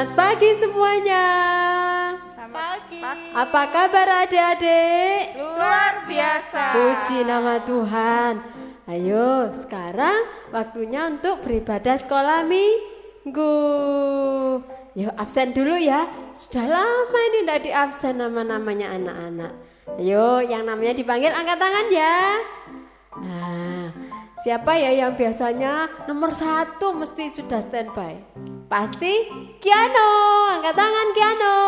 Selamat pagi semuanya. Pagi. Apa kabar adik-adik? Luar biasa. Puji nama Tuhan. Ayo sekarang waktunya untuk beribadah sekolah minggu. Yuk absen dulu ya. Sudah lama ini tidak di absen nama-namanya anak-anak. Ayo yang namanya dipanggil angkat tangan ya. Nah, siapa ya yang biasanya nomor 1 mesti sudah standby? Pasti Kiano, angkat tangan Kiano.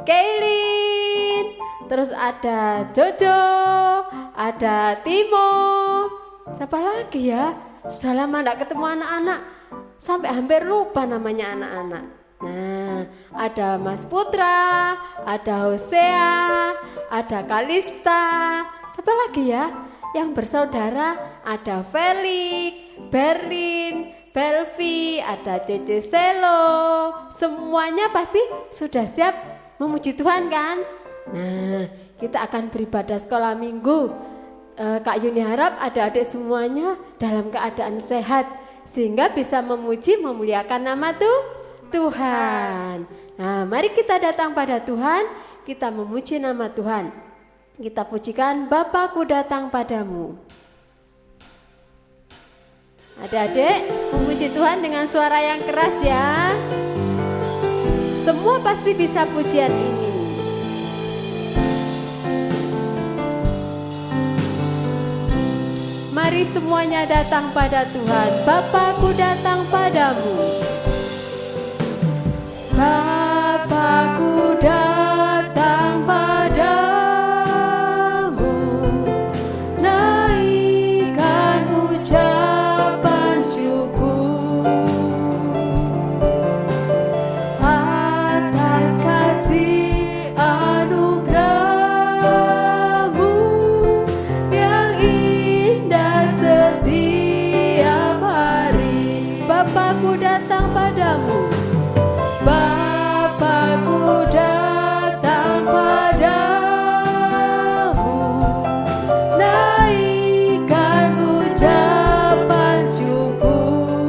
Kailin, terus ada Jojo, ada Timo. Siapa lagi ya? Sudah lama tidak ketemu anak-anak, sampai hampir lupa namanya anak-anak. Nah, ada Mas Putra, ada Hosea, ada Kalista. Siapa lagi ya? Yang bersaudara ada Felix, Berlin, Belvi, ada Cece Selo. Semuanya pasti sudah siap memuji Tuhan kan? Nah, kita akan beribadah sekolah minggu. Kak Yuni harap adik-adik semuanya dalam keadaan sehat sehingga bisa memuji memuliakan nama Tuhan. Nah, mari kita datang pada Tuhan, kita memuji nama Tuhan. Kita pujikan Bapakku datang padamu. Adik-adik memuji Tuhan dengan suara yang keras ya. Semua pasti bisa pujian ini. Mari semuanya datang pada Tuhan. Bapakku datang padamu. Bapakku datang padamu. Naikkan ucapan syukur atas kasih anugerah-Mu yang indah setiap hari. Bapakku datang padamu. Bapakku datang padamu. Naikkan ucapan syukur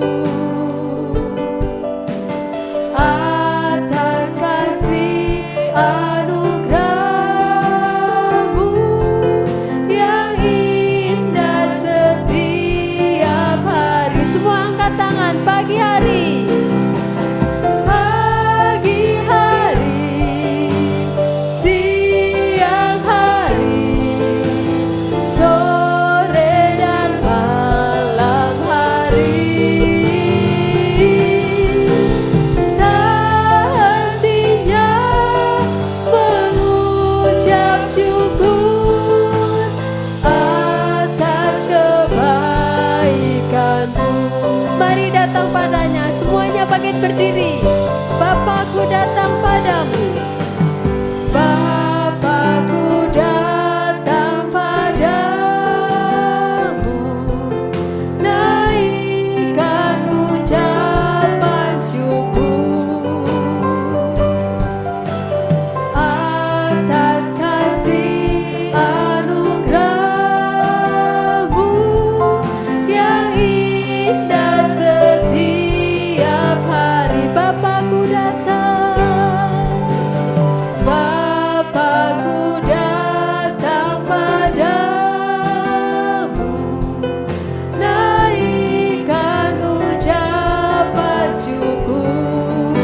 atas kasih anugerah-Mu yang indah setiap hari. Semua angkat tangan pagi hari. Pagi hari, siang hari, sore dan malam hari. Tak hentinya mengucap syukur atas kebaikan-Mu. Mari datang padanya, semuanya bangkit berdiri. Bapakku datang padamu. Bapakku datang padamu. Naikkan ucapan syukur atas kasih anugerah-Mu yang indah setiap hari. Bapakku datang. Bapakku datang padamu. Naikkan ucapan syukur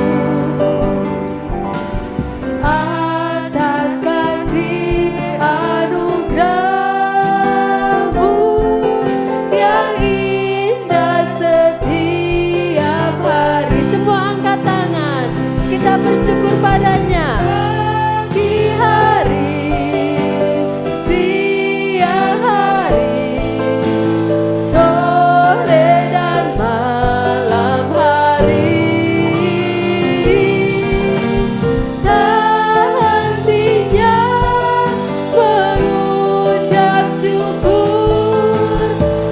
atas kasih anugerah-Mu yang indah setiap hari. Semua angkat tangan, kita bersyukur padanya. Pagi hari, siang hari, sore dan malam hari. Tak hentinya mengucap syukur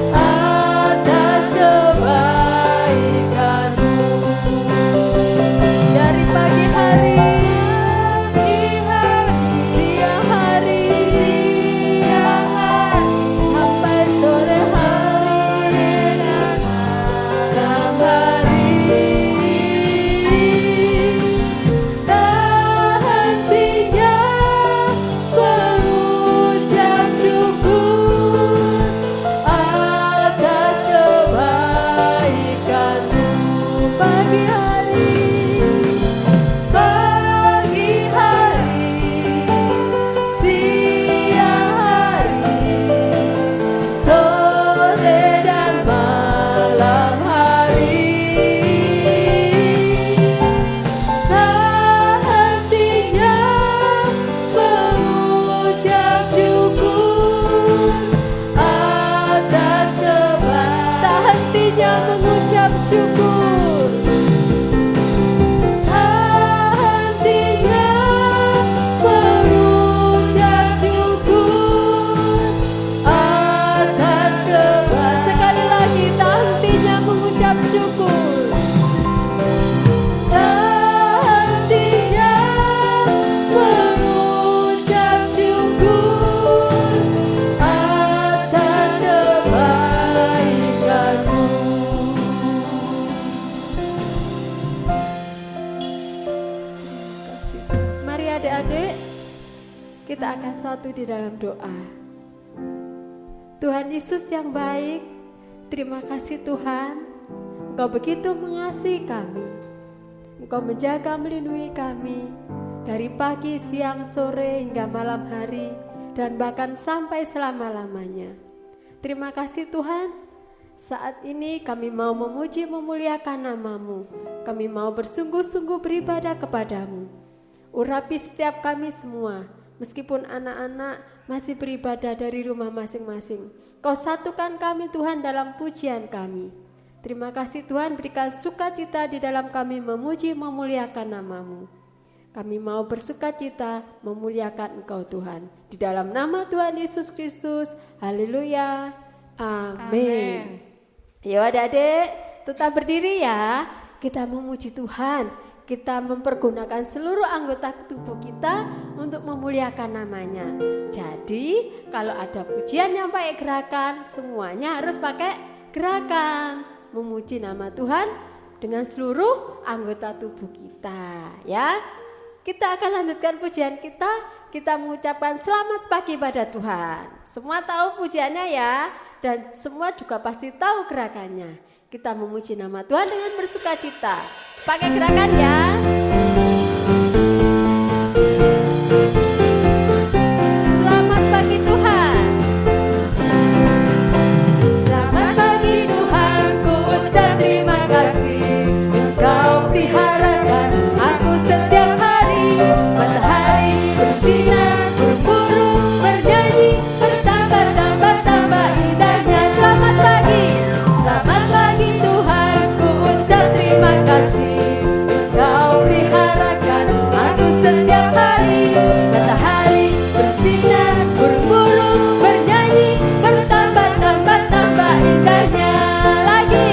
atas kebaikan-Mu. Dari pagi hari adik-adik, kita akan satu di dalam doa. Tuhan Yesus yang baik, terima kasih Tuhan, Engkau begitu mengasihi kami. Engkau menjaga melindungi kami dari pagi, siang, sore hingga malam hari, dan bahkan sampai selama-lamanya. Terima kasih Tuhan, saat ini kami mau memuji memuliakan nama-Mu. Kami mau bersungguh-sungguh beribadah kepadamu. Urapi setiap kami semua, meskipun anak-anak masih beribadah dari rumah masing-masing. Kau satukan kami Tuhan dalam pujian kami. Terima kasih Tuhan, berikan sukacita di dalam kami memuji memuliakan nama-Mu. Kami mau bersukacita memuliakan Engkau Tuhan. Di dalam nama Tuhan Yesus Kristus, haleluya, amin. Yuk adik-adik, tetap berdiri ya. Kita memuji Tuhan, kita mempergunakan seluruh anggota tubuh kita untuk memuliakan namanya. Jadi kalau ada pujian yang pakai gerakan, semuanya harus pakai gerakan. Memuji nama Tuhan dengan seluruh anggota tubuh kita ya. Kita akan lanjutkan pujian kita mengucapkan selamat pagi pada Tuhan. Semua tahu pujiannya ya, dan semua juga pasti tahu gerakannya. Kita memuji nama Tuhan dengan bersukacita. Pakai gerakan ya. Selamat pagi Tuhan. Selamat pagi Tuhan, ku ucap terima kasih. Engkau peliharakan aku setiap hari. Matahari bersinar, burung-burung bernyanyi, bertambah-tambah indahnya. Selamat pagi. Selamat pagi Tuhan, ku ucap terima kasih. Engkau peliharakan aku setiap hari. Matahari bersinar, burung-burung bernyanyi, bertambah-tambah indahnya. Lagi.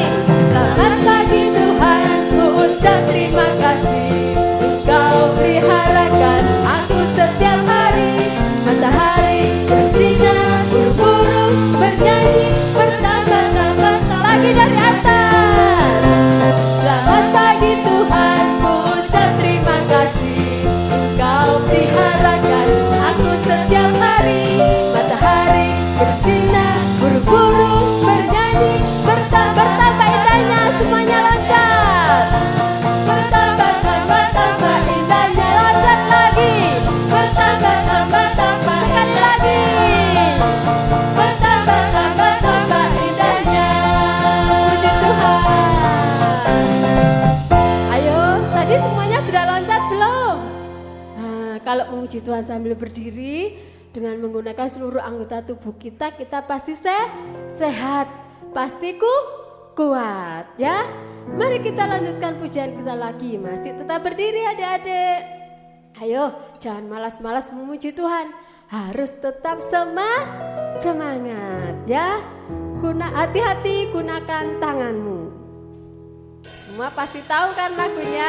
Selamat pagi Tuhan, ku ucap terima kasih. Engkau peliharakan aku setiap hari. Matahari bersinar, burung-burung bernyanyi, bertambah-tambah. Lagi dari atas. Selamat pagi Tuhan, ku ucap terima kasih. Engkau peliharakan aku setiap hari. Matahari bersinar, burung-burung bernyanyi, bertambah indahnya. Semuanya loncat. Bertambah indahnya. Loncat lagi. Bertambah sekali lagi. Bertambah indahnya. Puji Tuhan. Ayo, tadi semuanya sudah loncat belum? Nah, kalau memuji Tuhan sambil berdiri dengan menggunakan seluruh anggota tubuh kita pasti sehat, pasti kuat ya. Mari kita lanjutkan pujian kita lagi. Masih tetap berdiri adik-adik. Ayo, jangan malas-malas memuji Tuhan. Harus tetap semangat ya. Hati-hati gunakan tanganmu. Semua pasti tahu kan lagunya?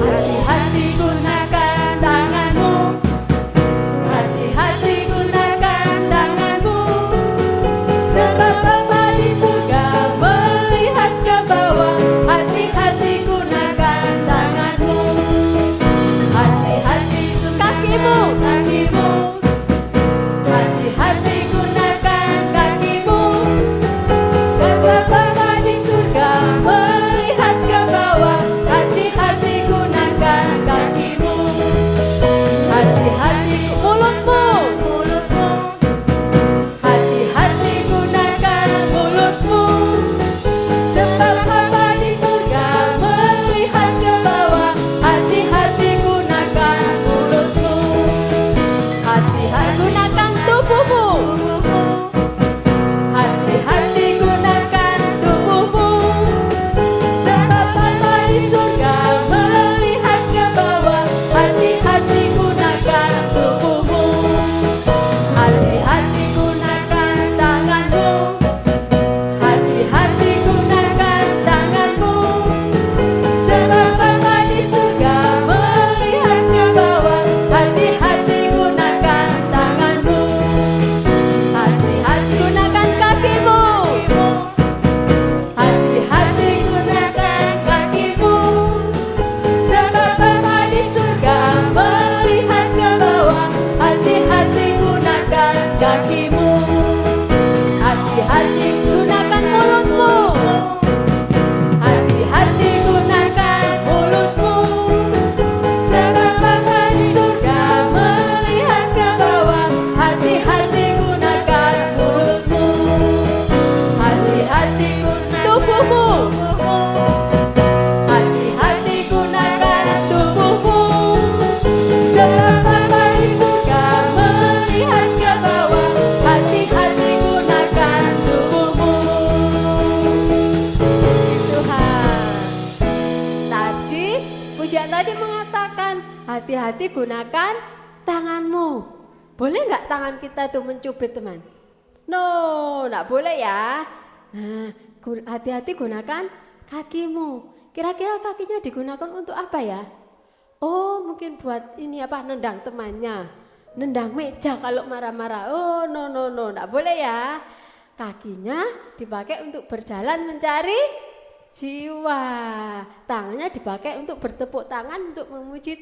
Hati-hati gunakan tanganmu. Hati-hati gunakan tanganmu. Sebab Bapa di surga melihat ke bawah. Hati-hati gunakan tanganmu. Hati-hati kakimu. Hati-hati gunakan mulutmu. Hati-hati gunakan mulutmu. Sebab Bapak di surga melihat ke bawah. Hati-hati gunakan mulutmu. Hati-hati gunakan tubuhmu. Hati-hati gunakan tubuhmu. Sebab Bapak di surga melihat ke bawah. Hati-hati gunakan tubuhmu. Tuhan, tadi pujian tadi mengatakan hati-hati gunakan tanganmu. Boleh nggak tangan kita tuh mencubit, teman? No, nggak boleh ya. Nah, hati-hati gunakan kakimu. Kira-kira kakinya digunakan untuk apa ya? Oh, mungkin buat ini apa, nendang temannya, nendang meja kalau marah-marah. Oh, no, nggak boleh ya. Kakinya dipakai untuk berjalan mencari jiwa. Tangannya dipakai untuk bertepuk tangan untuk memuji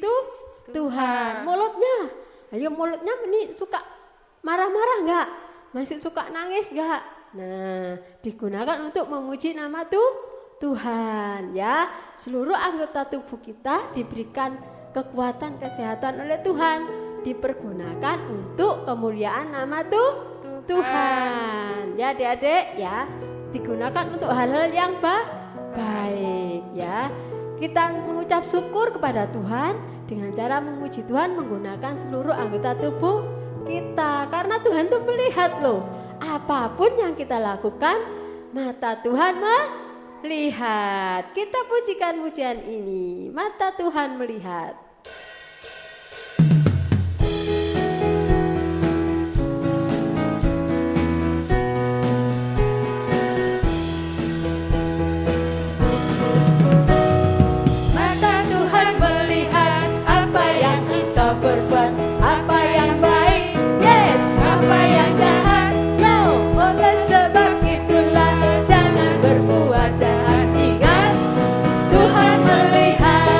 Tuhan. Mulutnya, ayo mulutnya ini suka marah-marah nggak? Masih suka nangis nggak? Nah, digunakan untuk memuji nama Tuhan ya. Seluruh anggota tubuh kita diberikan kekuatan kesehatan oleh Tuhan, dipergunakan untuk kemuliaan nama Tuhan. Ya adik-adik ya, digunakan untuk hal-hal yang baik ya. Kita mengucap syukur kepada Tuhan dengan cara memuji Tuhan menggunakan seluruh anggota tubuh kita. Karena Tuhan tuh melihat loh, apapun yang kita lakukan, mata Tuhan melihat. Kita pujikan pujian ini, mata Tuhan melihat. Mata Tuhan melihat apa yang kita berbuat, apa yang baik, yes, apa yang jahat, no. Oleh sebab itulah jangan berbuat jahat. Ingat, Tuhan melihat.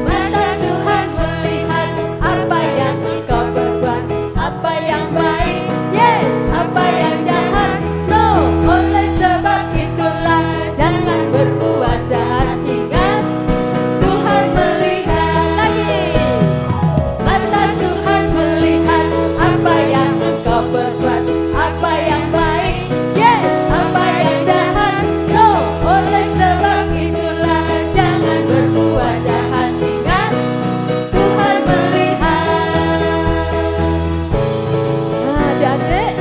Mata Tuhan melihat apa yang kita berbuat, apa yang baik, yes, apa yang jahat, no. Oleh sebab itulah jangan berbuat jahat. Ingat, Tuhan melihat lagi. Mata Tuhan melihat apa yang engkau berbuat, apa yang baik, yes, apa yang jahat, no. Oleh sebab itulah jangan berbuat jahat. Ingat, Tuhan melihat. Nah, adik-adik,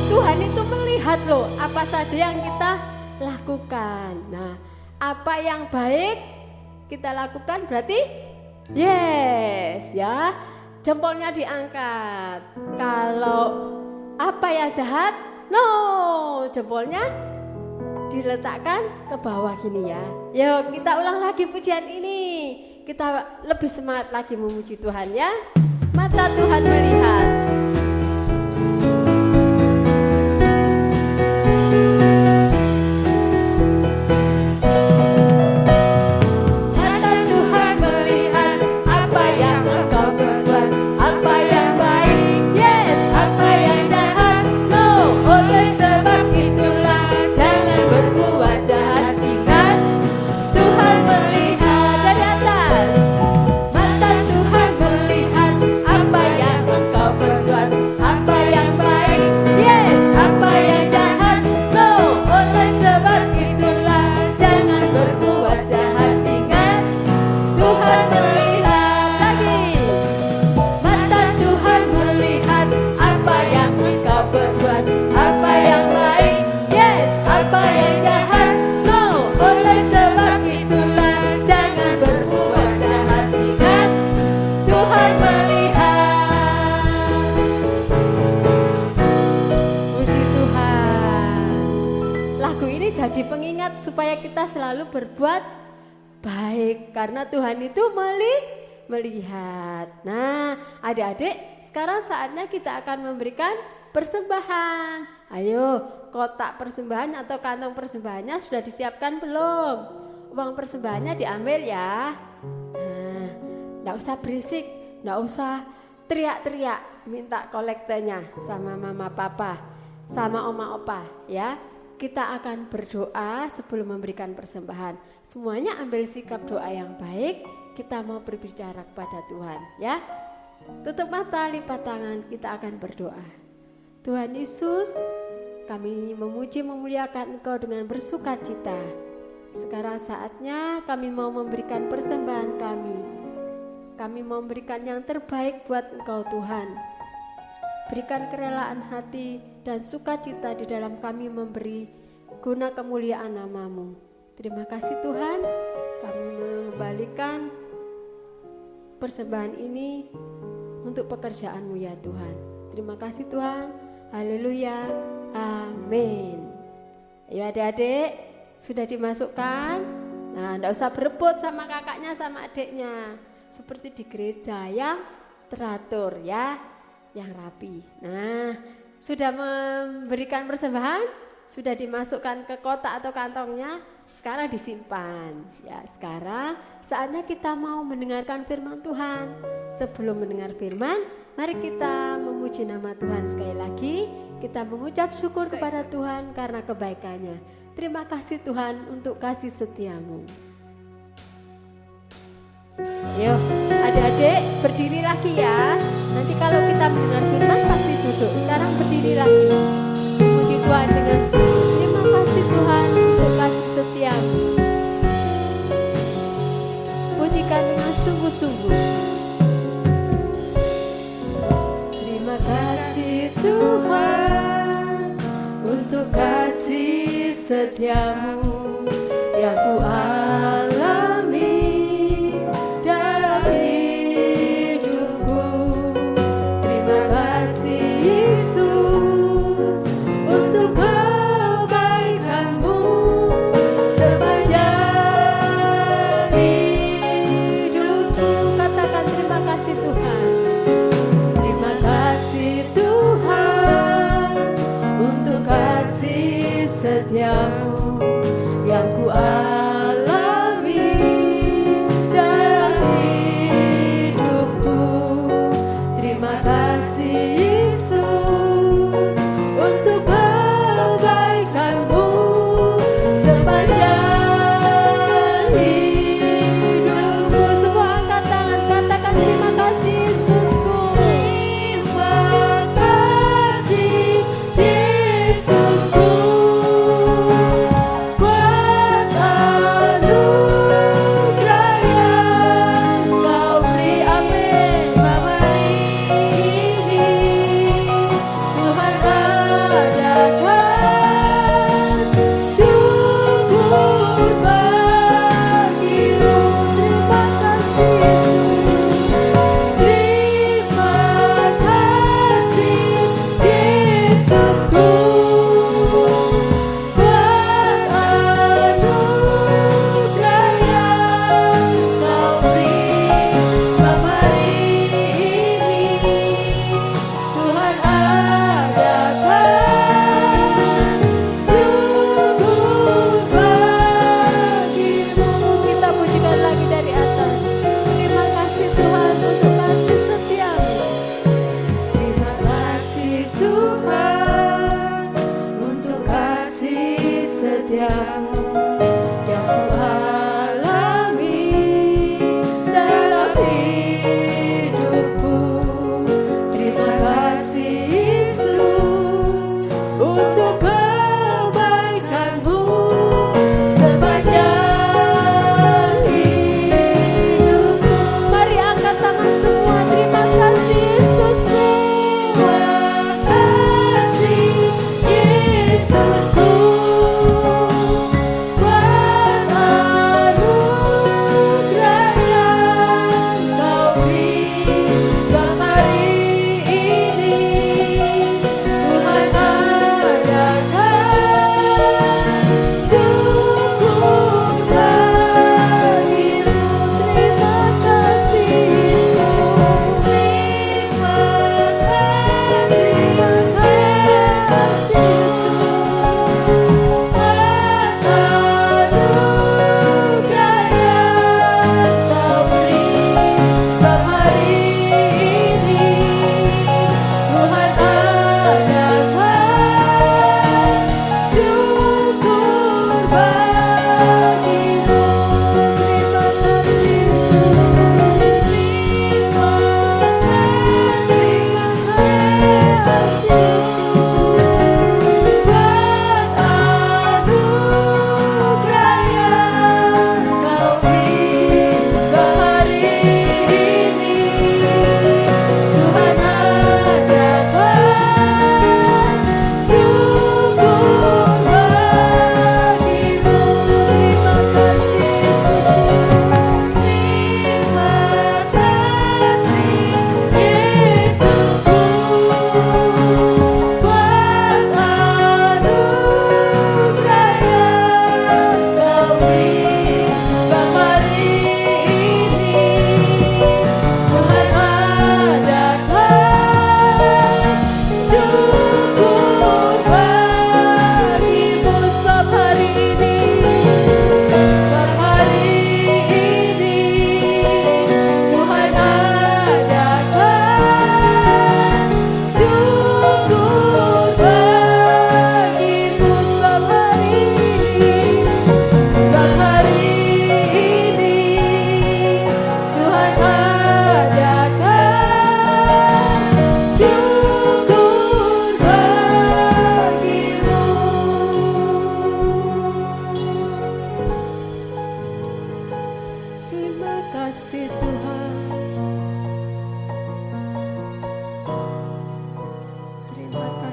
Tuhan itu melihat loh apa saja yang kita lakukan. Nah, apa yang baik kita lakukan berarti yes ya, jempolnya diangkat. Kalau apa yang jahat, no, jempolnya diletakkan ke bawah gini ya. Yuk kita ulang lagi pujian ini. Kita lebih semangat lagi memuji Tuhan ya. Mata Tuhan melihat. Mata Tuhan melihat apa yang engkau berbuat, apa yang baik, yes, apa yang jahat, no. Oleh sebab itulah jangan berbuat jahat. Ingat, Tuhan melihat dari atas. Mata Tuhan melihat apa yang engkau berbuat, apa yang baik, yes, apa yang jahat, no. Oleh sebab itulah jangan berbuat jahat. Ingat, Tuhan melihat lagi. Mata Tuhan melihat apa yang engkau berbuat, apa yang baik, yes, apa yang jahat, no. Oleh sebab itulah jangan berbuat jahat. Ingat, Tuhan melihat. Puji Tuhan. Lagu ini jadi pengingat supaya kita selalu berbuat baik karena Tuhan itu melihat. Nah, adik-adik, sekarang saatnya kita akan memberikan persembahan. Ayo, kotak persembahan atau kantong persembahannya sudah disiapkan belum? Uang persembahannya diambil ya. Nah, enggak usah berisik, enggak usah teriak-teriak minta kolektenya sama mama papa. sama oma opa ya. Kita akan berdoa sebelum memberikan persembahan. Semuanya ambil sikap doa yang baik. Kita mau berbicara kepada Tuhan ya. Tutup mata, lipat tangan, kita akan berdoa. Tuhan Yesus, kami memuji memuliakan Engkau dengan bersuka cita. Sekarang saatnya kami mau memberikan persembahan kami. Kami mau memberikan yang terbaik buat Engkau Tuhan. Berikan kerelaan hati dan sukacita di dalam kami memberi guna kemuliaan nama-Mu. Terima kasih Tuhan, kami mengembalikan persembahan ini untuk pekerjaan-Mu ya Tuhan. Terima kasih Tuhan, haleluya, amin. Ayo adik-adik, sudah dimasukkan? Nah, enggak usah berebut sama kakaknya sama adiknya. Seperti di gereja yang teratur ya, yang rapi. Nah, sudah memberikan persembahan? Sudah dimasukkan ke kotak atau kantongnya? Sekarang disimpan. Ya, sekarang saatnya kita mau mendengarkan firman Tuhan. Sebelum mendengar firman, mari kita memuji nama Tuhan sekali lagi. Kita mengucap syukur kepada Tuhan karena kebaikannya. Terima kasih Tuhan untuk kasih setia-Mu. Yuk, adik-adik berdiri lagi ya. Nanti kalau kita mendengar firman pasti duduk. Sekarang berdiri lagi. Puji Tuhan dengan sungguh. Terima kasih Tuhan untuk kasih setia-Mu. Pujikan dengan sungguh-sungguh. Terima kasih Tuhan untuk kasih setia-Mu yang ku alami dalam hidupku. Terima kasih Yesus untuk kebaikan-Mu sepanjang hidupku. Katakan terima kasih Tuhan. Terima kasih Tuhan untuk kasih setia-Mu yang ku alami dalam hidupku. Terima kasih Yesus untuk kebaikan-Mu sepanjang hidupku. Semua angkat tangan, katakan terima kasih Yesusku. Terima kasih Yesusku. Buat anugerah yang Kau beri, amin. Selama ini Tuhan adakan syukur bagi-Mu. Terima kasih Yesus. Terima kasih Yesusku. Buat anugerah yang Kau beri selama ini. Tuhan adakan syukur bagi-Mu. Kita pujikan lagi dari atas. Terima kasih Tuhan untuk kasih setia-Mu. Terima kasih Tuhan untuk kasih setia-Mu yang ku alami dalam hidupku. Terima kasih Yesus untuk kebaikan-Mu sepanjang hidupku. Mari angkat tangan semua. Terima kasih Yesusku. Terima kasih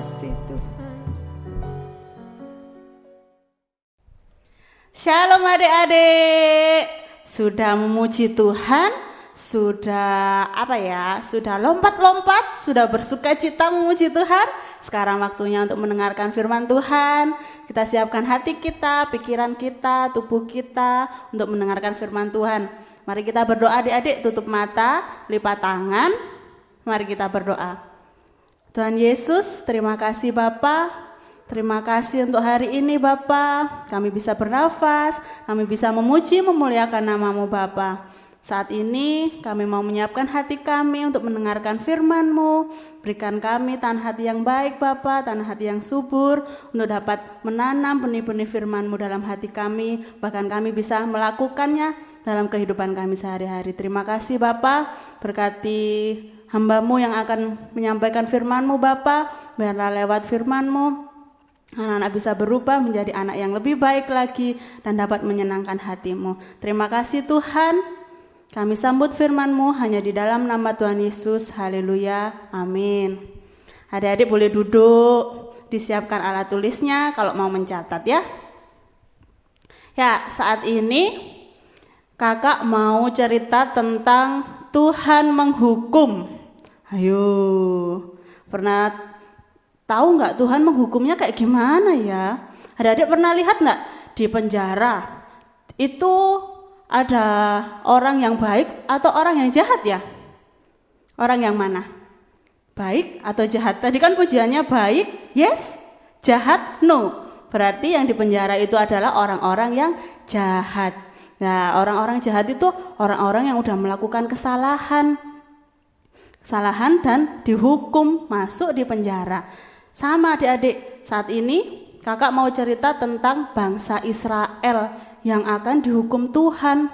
kasih Tuhan. Shalom adik-adik. Sudah memuji Tuhan? Sudah Sudah lompat-lompat? Sudah bersuka cita memuji Tuhan? Sekarang waktunya untuk mendengarkan firman Tuhan. Kita siapkan hati kita, pikiran kita, tubuh kita untuk mendengarkan firman Tuhan. Mari kita berdoa adik-adik, tutup mata, lipat tangan. Mari kita berdoa. Tuhan Yesus, terima kasih Bapa. Terima kasih untuk hari ini Bapa. Kami bisa bernafas, kami bisa memuji, memuliakan nama-Mu Bapa. Saat ini kami mau menyiapkan hati kami untuk mendengarkan firman-Mu. Berikan kami tanah hati yang baik Bapa, tanah hati yang subur, untuk dapat menanam benih-benih firman-Mu dalam hati kami. Bahkan kami bisa melakukannya dalam kehidupan kami sehari-hari. Terima kasih Bapa, berkati hamba-Mu yang akan menyampaikan firman-Mu Bapa. Biarlah lewat firman-Mu anak-anak bisa berubah menjadi anak yang lebih baik lagi dan dapat menyenangkan hati-Mu. Terima kasih Tuhan. Kami sambut firman-Mu hanya di dalam nama Tuhan Yesus. Haleluya. Amin. Adik-adik boleh duduk. Disiapkan alat tulisnya kalau mau mencatat ya. Ya, saat ini kakak mau cerita tentang Tuhan menghukum. Ayo, pernah tahu nggak Tuhan menghukumnya kayak gimana ya? Adik-adik pernah lihat nggak di penjara itu ada orang yang baik atau orang yang jahat ya? Orang yang mana? Baik atau jahat? Tadi kan pujiannya baik, yes, jahat, no. Berarti yang di penjara itu adalah orang-orang yang jahat. Nah, orang-orang jahat itu orang-orang yang udah melakukan kesalahan dan dihukum masuk di penjara. Sama adik-adik, saat ini kakak mau cerita tentang bangsa Israel yang akan dihukum Tuhan.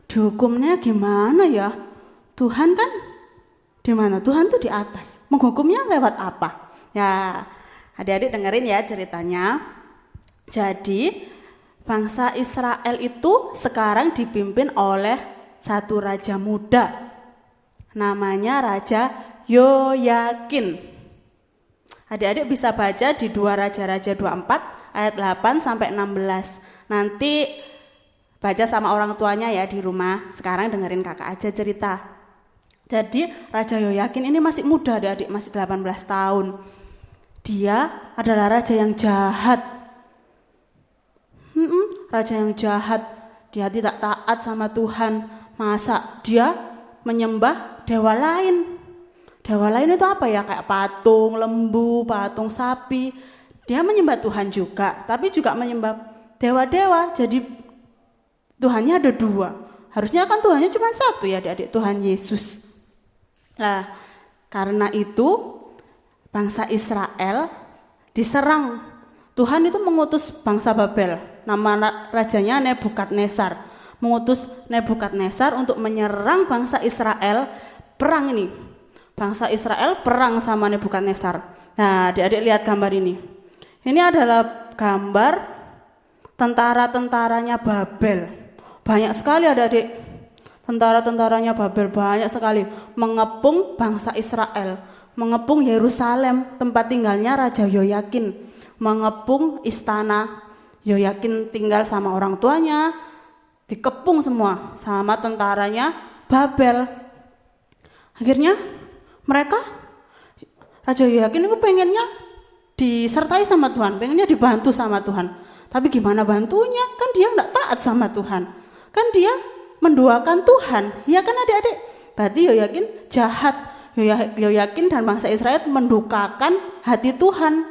Dihukumnya gimana ya? Tuhan kan di mana? Tuhan tuh di atas. Menghukumnya lewat apa? Ya, adik-adik dengerin ya ceritanya. Jadi, bangsa Israel itu sekarang dipimpin oleh satu raja muda. Namanya Raja Yoyakin. Adik-adik bisa baca di 2 Raja-Raja 24 ayat 8 sampai 16. Nanti baca sama orang tuanya ya di rumah. Sekarang dengerin kakak aja cerita. Jadi Raja Yoyakin ini masih muda adik-adik, masih 18 tahun. Dia adalah raja yang jahat. Raja yang jahat. Dia tidak taat sama Tuhan. Masa dia menyembah dewa lain? Dewa lain itu apa ya? Kayak patung lembu, patung sapi. Dia menyembah Tuhan juga, tapi juga menyembah dewa-dewa. Jadi Tuhannya ada 2. Harusnya kan Tuhannya cuma 1 ya adik-adik, Tuhan Yesus. Nah, karena itu bangsa Israel diserang. Tuhan itu mengutus bangsa Babel. Nama rajanya Nebukadnezar. Mengutus Nebukadnezar untuk menyerang bangsa Israel. Perang ini. Bangsa Israel perang sama Nebukadnezar. Nah, adik-adik lihat gambar ini. Ini adalah gambar tentara-tentaranya Babel. Banyak sekali adik-adik. Tentara-tentaranya Babel banyak sekali mengepung bangsa Israel, mengepung Yerusalem, tempat tinggalnya Raja Yoyakin, mengepung istana. Yoyakin tinggal sama orang tuanya, dikepung semua sama tentaranya Babel. Akhirnya mereka, Raja Yoyakin itu pengennya disertai sama Tuhan, pengennya dibantu sama Tuhan. Tapi gimana bantunya? Kan dia enggak taat sama Tuhan. Kan dia menduakan Tuhan. Ya kan adik-adik? Berarti Yoyakin jahat. Yoyakin dan bangsa Israel mendukakan hati Tuhan.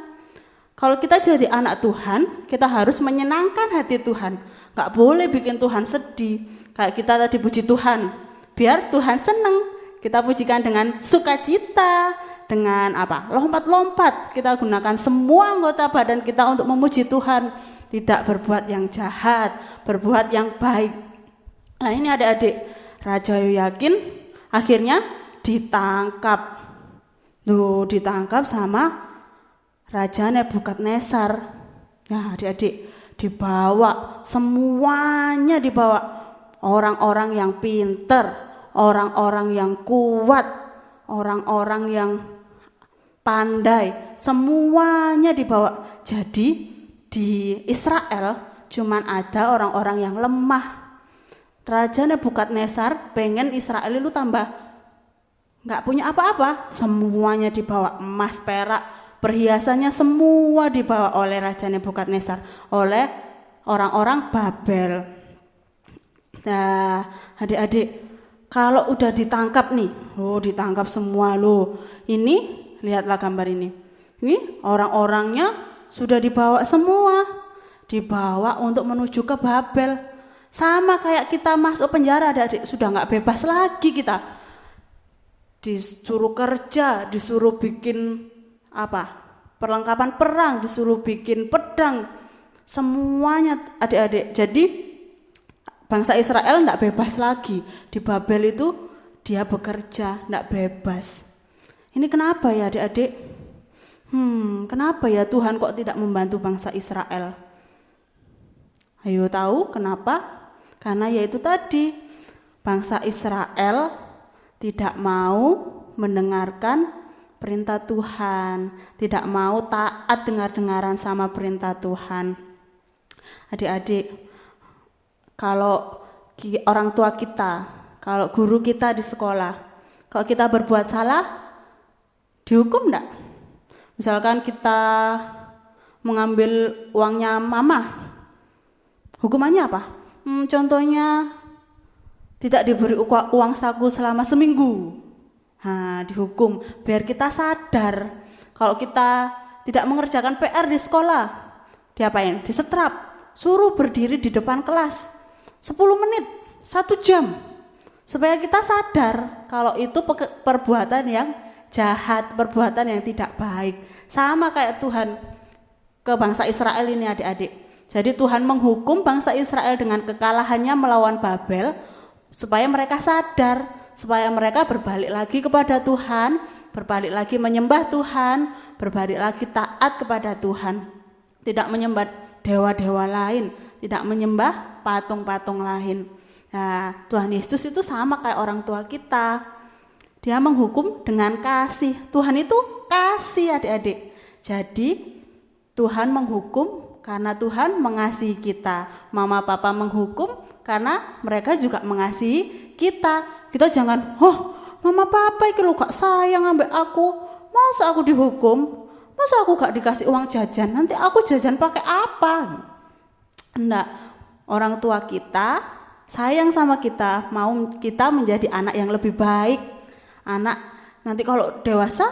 Kalau kita jadi anak Tuhan, kita harus menyenangkan hati Tuhan. Enggak boleh bikin Tuhan sedih. Kayak kita tadi puji Tuhan, biar Tuhan senang. Kita pujikan dengan sukacita, dengan apa? Lompat-lompat. Kita gunakan semua anggota badan kita untuk memuji Tuhan, tidak berbuat yang jahat, berbuat yang baik. Nah, ini adik-adik, Raja Yoyakin akhirnya ditangkap. Ditangkap sama Raja Nebukadnezar. Nah, adik-adik, dibawa, semuanya dibawa. Orang-orang yang pinter, orang-orang yang kuat, orang-orang yang pandai, semuanya dibawa. Jadi di Israel cuman ada orang-orang yang lemah. Raja Nebukadnezar pengen Israel itu tambah nggak punya apa-apa, semuanya dibawa, emas, perak, perhiasannya semua dibawa oleh Raja Nebukadnezar, oleh orang-orang Babel. Nah, adik-adik, kalau udah ditangkap nih, ditangkap semua loh. Ini, lihatlah gambar ini. Ini orang-orangnya sudah dibawa semua, dibawa untuk menuju ke Babel. Sama kayak kita masuk penjara, adik-adik, sudah nggak bebas lagi kita. Disuruh kerja, disuruh bikin perlengkapan perang, disuruh bikin pedang, semuanya adik-adik. Jadi bangsa Israel tidak bebas lagi. Di Babel itu dia bekerja, tidak bebas. Ini kenapa ya adik-adik? Kenapa ya Tuhan kok tidak membantu bangsa Israel? Ayo tahu kenapa? Karena yaitu tadi, bangsa Israel tidak mau mendengarkan perintah Tuhan, tidak mau taat dengar-dengaran sama perintah Tuhan. Adik-adik, kalau orang tua kita, kalau guru kita di sekolah, kalau kita berbuat salah, dihukum enggak? Misalkan kita mengambil uangnya mama, hukumannya apa? Contohnya tidak diberi uang saku selama seminggu. Dihukum biar kita sadar. Kalau kita tidak mengerjakan PR di sekolah, diapain? Disetrap, suruh berdiri di depan kelas 10 menit, 1 jam, supaya kita sadar kalau itu perbuatan yang jahat, perbuatan yang tidak baik. Sama kayak Tuhan ke bangsa Israel ini adik-adik. Jadi Tuhan menghukum bangsa Israel dengan kekalahannya melawan Babel, supaya mereka sadar, supaya mereka berbalik lagi kepada Tuhan, berbalik lagi menyembah Tuhan, berbalik lagi taat kepada Tuhan. Tidak menyembah dewa-dewa lain, tidak menyembah patung-patung lain. Nah, Tuhan Yesus itu sama kayak orang tua kita. Dia menghukum dengan kasih. Tuhan itu kasih adik-adik. Jadi Tuhan menghukum karena Tuhan mengasihi kita. Mama papa menghukum karena mereka juga mengasihi kita. Kita jangan, mama papa iki lho gak sayang ambek aku. Masa aku dihukum? Masa aku gak dikasih uang jajan? Nanti aku jajan pakai apa? Enggak. Orang tua kita sayang sama kita, mau kita menjadi anak yang lebih baik. Anak nanti kalau dewasa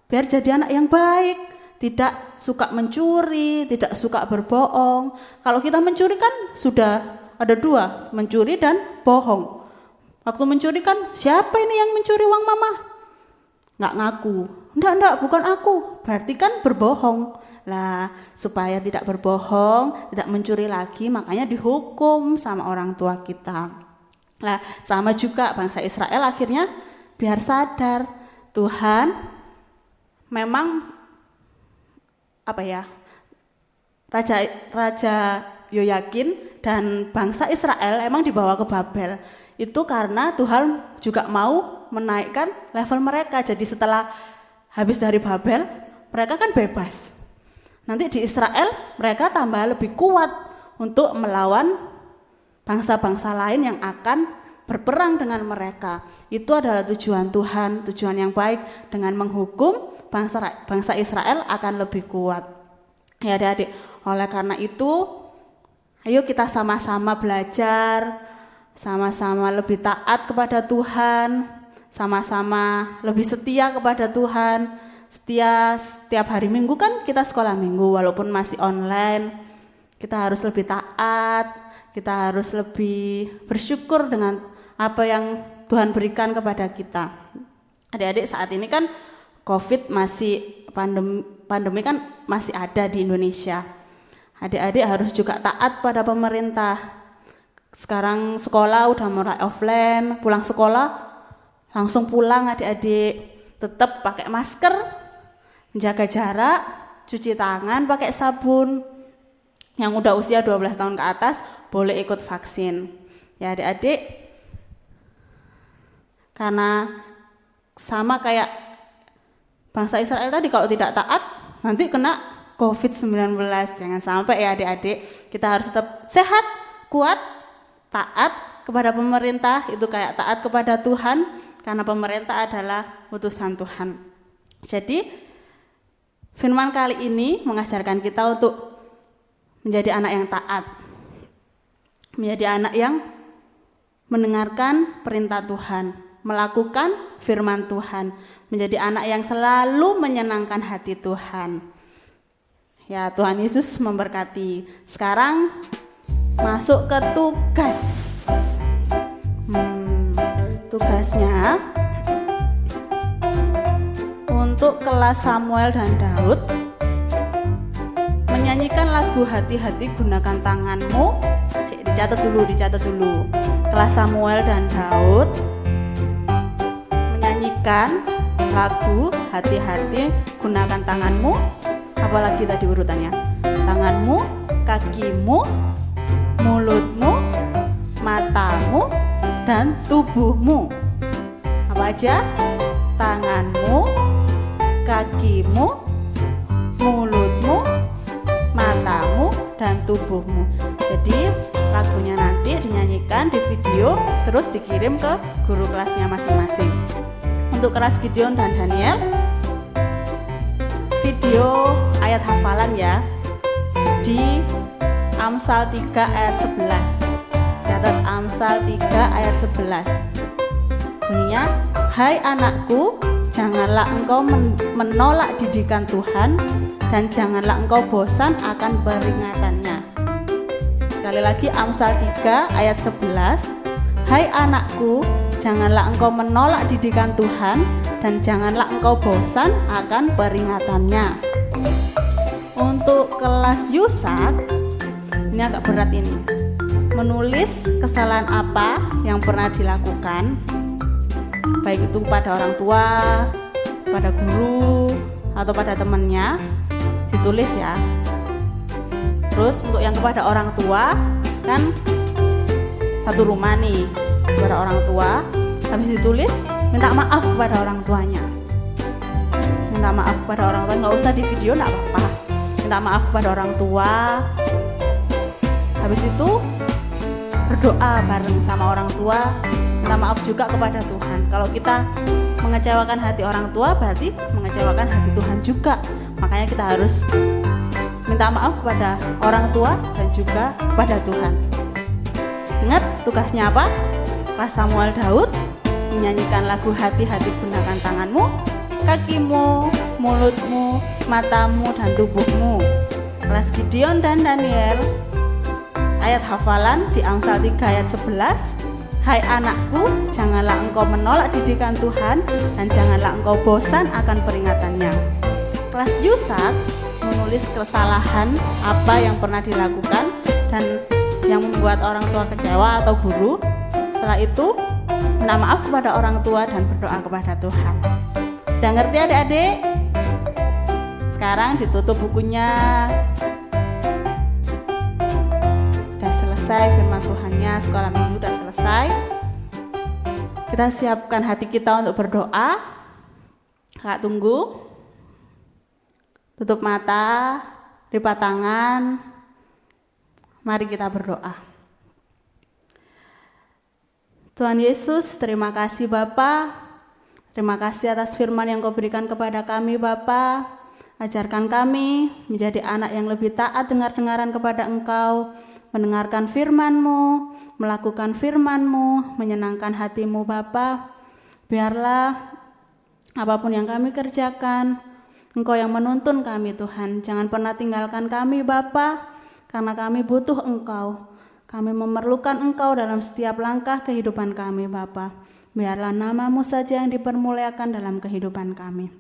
biar jadi anak yang baik. Tidak suka mencuri, tidak suka berbohong. Kalau kita mencuri kan sudah ada 2, mencuri dan bohong. Waktu mencuri kan, siapa ini yang mencuri uang mama? Nggak ngaku. Enggak, bukan aku. Berarti kan berbohong. Lah, supaya tidak berbohong, tidak mencuri lagi, makanya dihukum sama orang tua kita. Nah, sama juga bangsa Israel akhirnya biar sadar Tuhan memang Raja Yoyakin dan bangsa Israel emang dibawa ke Babel. Itu karena Tuhan juga mau menaikkan level mereka. Jadi setelah habis dari Babel, mereka kan bebas. Nanti di Israel mereka tambah lebih kuat untuk melawan bangsa-bangsa lain yang akan berperang dengan mereka. Itu adalah tujuan Tuhan, tujuan yang baik. Dengan menghukum, bangsa Israel akan lebih kuat. Ya adik-adik, oleh karena itu ayo kita sama-sama belajar, sama-sama lebih taat kepada Tuhan, sama-sama lebih setia kepada Tuhan. Setiap hari Minggu kan kita sekolah Minggu, walaupun masih online. Kita harus lebih taat, kita harus lebih bersyukur dengan apa yang Tuhan berikan kepada kita. Adik-adik, saat ini kan COVID masih pandemi kan masih ada di Indonesia. Adik-adik harus juga taat pada pemerintah. Sekarang sekolah udah mulai offline, pulang sekolah langsung pulang adik-adik. Tetap pakai masker, menjaga jarak, cuci tangan pakai sabun. Yang udah usia 12 tahun ke atas boleh ikut vaksin. Ya adik-adik, karena sama kayak bangsa Israel tadi kalau tidak taat nanti kena COVID-19. Jangan sampai ya adik-adik, kita harus tetap sehat, kuat, taat kepada pemerintah, itu kayak taat kepada Tuhan, karena pemerintah adalah utusan Tuhan. Jadi firman kali ini mengajarkan kita untuk menjadi anak yang taat, menjadi anak yang mendengarkan perintah Tuhan, melakukan firman Tuhan, menjadi anak yang selalu menyenangkan hati Tuhan. Ya, Tuhan Yesus memberkati. Sekarang masuk ke tugas. Tugasnya untuk kelas Samuel dan Daud menyanyikan lagu Hati-hati Gunakan Tanganmu. Dicatat dulu. Kelas Samuel dan Daud menyanyikan lagu Hati-hati Gunakan Tanganmu. Apalagi tadi urutannya? Tanganmu, kakimu, mulutmu, matamu, dan tubuhmu. Apa aja? Tanganmu, kakimu, mulutmu, matamu, dan tubuhmu. Jadi lagunya nanti dinyanyikan di video, terus dikirim ke guru kelasnya masing-masing. Untuk kelas Gideon dan Daniel, video ayat hafalan ya, di Amsal 3 ayat 11. Catat Amsal 3 ayat 11. Bunyinya, hai anakku, janganlah engkau menolak didikan Tuhan, dan janganlah engkau bosan akan peringatannya. Sekali lagi Amsal 3 ayat 11. Hai anakku, janganlah engkau menolak didikan Tuhan, dan janganlah engkau bosan akan peringatannya. Untuk kelas Yusak, ini agak berat ini. Menulis kesalahan apa yang pernah dilakukan, baik itu pada orang tua, pada guru, atau pada temannya, ditulis ya. Terus untuk yang kepada orang tua, kan satu rumah nih, kepada orang tua, habis ditulis minta maaf kepada orang tuanya. Minta maaf kepada orang tua, nggak usah di video, nggak apa-apa. Minta maaf kepada orang tua. Habis itu berdoa bareng sama orang tua, minta maaf juga kepada Tuhan. Kalau kita mengecewakan hati orang tua, berarti mengecewakan hati Tuhan juga. Makanya kita harus minta maaf kepada orang tua dan juga kepada Tuhan. Ingat tugasnya apa? Kelas Samuel Daud menyanyikan lagu Hati-hati Gunakan Tanganmu, kakimu, mulutmu, matamu, dan tubuhmu. Kelas Gideon dan Daniel, ayat hafalan di Amsal 3 ayat 11. Hai anakku, janganlah engkau menolak didikan Tuhan, dan janganlah engkau bosan akan peringatannya. Kelas Yusak menulis kesalahan apa yang pernah dilakukan dan yang membuat orang tua kecewa atau guru. Setelah itu minta maaf kepada orang tua dan berdoa kepada Tuhan. Udah ngerti adik-adik? Sekarang ditutup bukunya. Selesai firman Tuhannya, sekolah minggu udah selesai. Kita siapkan hati kita untuk berdoa. Kakak tunggu. Tutup mata, lipat tangan. Mari kita berdoa. Tuhan Yesus, terima kasih Bapa. Terima kasih atas firman yang Kau berikan kepada kami Bapa. Ajarkan kami menjadi anak yang lebih taat dengar-dengaran kepada Engkau, mendengarkan firman-Mu, melakukan firman-Mu, menyenangkan hati-Mu Bapa. Biarlah apapun yang kami kerjakan, Engkau yang menuntun kami Tuhan. Jangan pernah tinggalkan kami Bapa, karena kami butuh Engkau. Kami memerlukan Engkau dalam setiap langkah kehidupan kami Bapa. Biarlah nama-Mu saja yang dipermuliakan dalam kehidupan kami.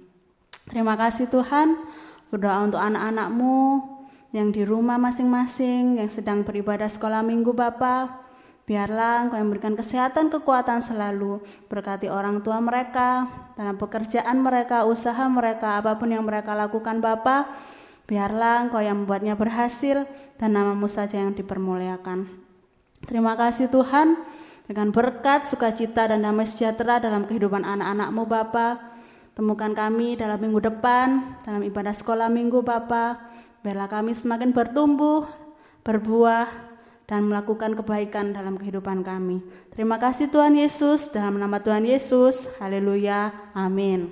Terima kasih Tuhan. Berdoa untuk anak-anak-Mu yang di rumah masing-masing, yang sedang beribadah sekolah minggu Bapa. Biarlah Engkau yang memberikan kesehatan, kekuatan selalu. Berkati orang tua mereka, dalam pekerjaan mereka, usaha mereka, apapun yang mereka lakukan Bapa. Biarlah Engkau yang membuatnya berhasil, dan nama-Mu saja yang dipermuliakan. Terima kasih Tuhan, berikan berkat, sukacita, dan damai sejahtera dalam kehidupan anak-anak-Mu Bapa. Temukan kami dalam minggu depan, dalam ibadah sekolah minggu Bapa. Biarlah kami semakin bertumbuh, berbuah, dan melakukan kebaikan dalam kehidupan kami. Terima kasih Tuhan Yesus, dalam nama Tuhan Yesus. Haleluya, amin.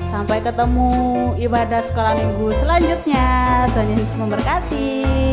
Sampai ketemu ibadah sekolah minggu selanjutnya. Tuhan Yesus memberkati.